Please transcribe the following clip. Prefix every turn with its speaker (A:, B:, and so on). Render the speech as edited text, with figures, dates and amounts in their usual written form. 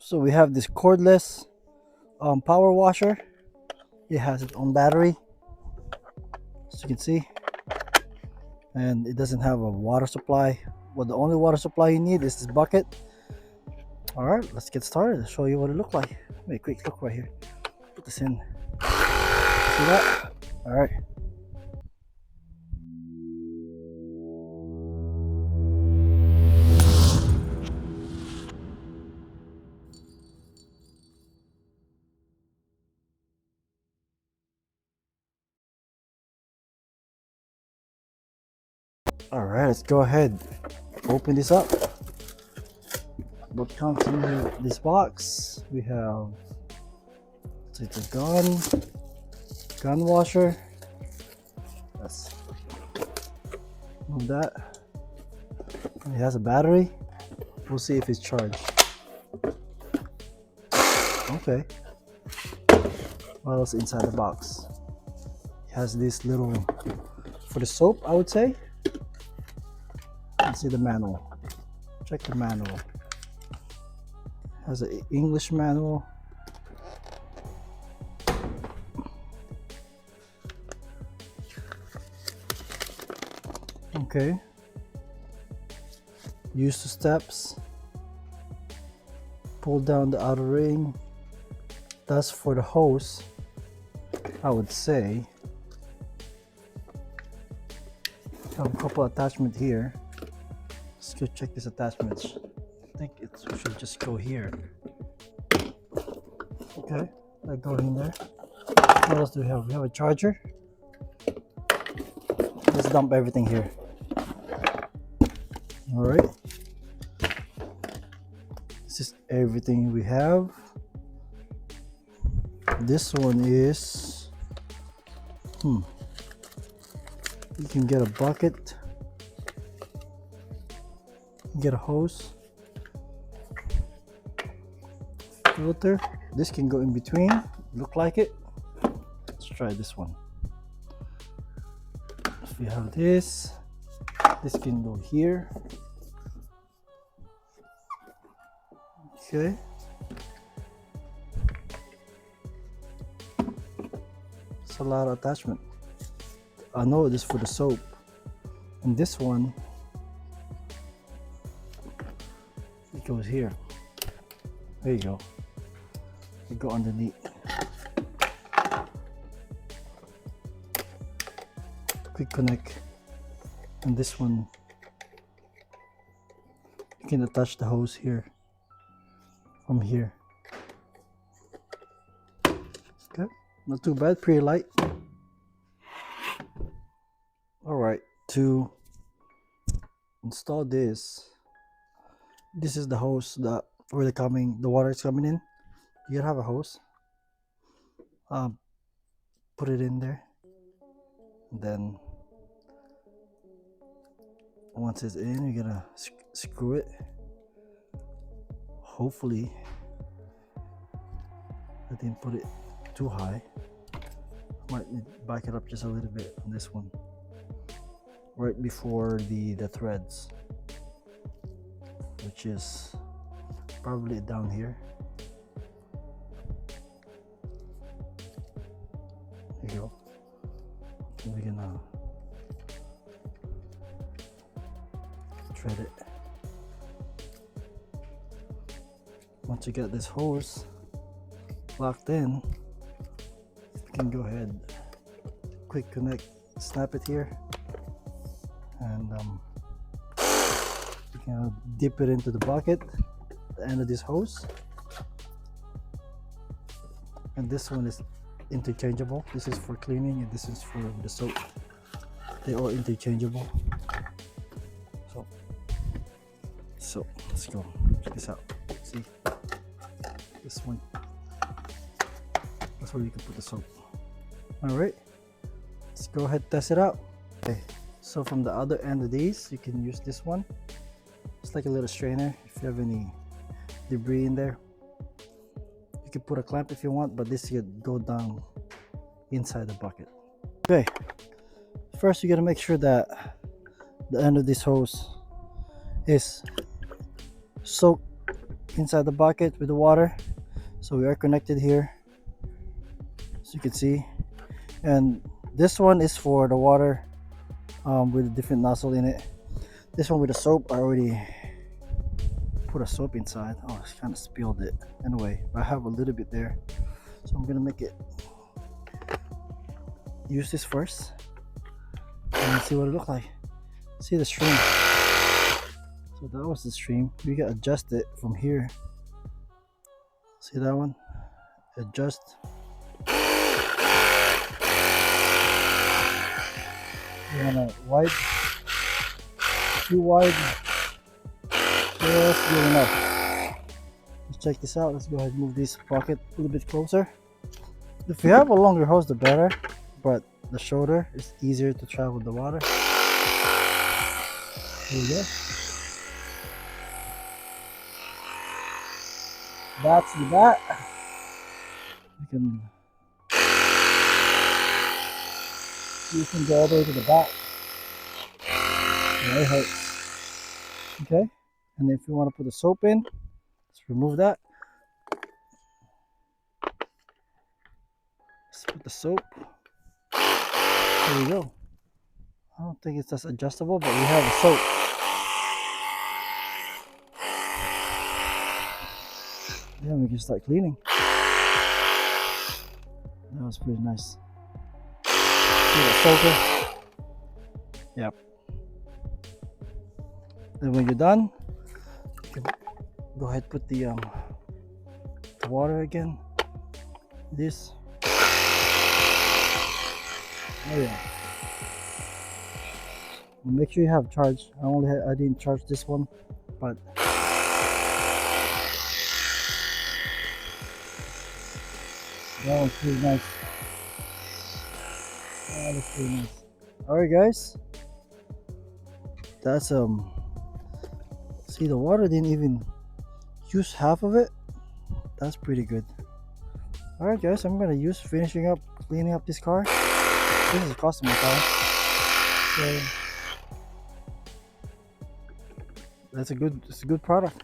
A: So we have this cordless power washer. It has its own battery, as you can see, and it doesn't have a water supply. Well, the only water supply you need is this bucket. All right, let's get started. I'll show you what it looks like. Make a quick look right here. Put this in. See that? All right. All right, let's go ahead. Open this up. What comes in this box? We have, so it's a gun washer. Let's move that. It has a battery. We'll see if it's charged. Okay. What else inside the box? It has this little, for the soap, I would say. Let's see the manual. Check the manual. Has an English manual. Okay. Use the steps. Pull down the outer ring. That's for the hose, I would say. Have a couple attachments here. Let's go check these attachments. I think it should just go here. Okay, that goes in there. What else do we have? We have a charger. Let's dump everything here. All right. This is everything we have. This one is, you can get a bucket, get a hose, filter. This can go in between, look like it. Let's try this one. If we have this can go here. Okay. It's a lot of attachment. I know this for the soap. And this one, it goes here. There you go. It go underneath. Quick connect. And this one, you can attach the hose here. From here. Okay, not too bad, pretty light. All right, to install this is the hose that where the water is coming in. You gotta have a hose. Put it in there. And then once it's in, you're gonna screw it. Hopefully, I didn't put it too high. Might need to back it up just a little bit on this one, right before the threads, which is probably down here. There you go. And we're gonna thread it. Once you get this hose locked in, you can go ahead, quick connect, snap it here, and you can dip it into the bucket, the end of this hose. And this one is interchangeable. This is for cleaning and this is for the soap. They're all interchangeable. So let's go. Check this out. See? This one, that's where you can put the soap. All right, let's go ahead and test it out. Okay, so from the other end of these, you can use this one. It's like a little strainer. If you have any debris in there, you can put a clamp if you want, but this should go down inside the bucket. Okay, first you gotta make sure that the end of this hose is soaked inside the bucket with the water. So we are connected here, as you can see. And this one is for the water with a different nozzle in it. This one with the soap, I already put a soap inside. Oh, I kind of spilled it. Anyway, I have a little bit there. So I'm gonna make it, use this first and see what it looks like. See the stream. So that was the stream. We can adjust it from here. See that one? Adjust. You wanna wide? Too wide? Just good enough. Let's check this out. Let's go ahead and move this pocket a little bit closer. If you have a longer hose, the better, but the shorter is easier to travel the water. Here we go. That's the bat. You can go all the way to the back. It hurts. Okay, and if you want to put the soap in, let's remove that. Let's put the soap. There we go. I don't think it's just adjustable, but we have the soap. Then we can start cleaning. That was pretty nice. See that soaker? Yep. Then when you're done, you can go ahead and put the water again. This. Oh yeah. Make sure you have charge. I didn't charge this one, but that was pretty nice. That was pretty nice. Alright guys. That's see, the water didn't even use half of it. That's pretty good. Alright guys, I'm gonna finishing up cleaning up this car. This is a customer car. So it's a good product.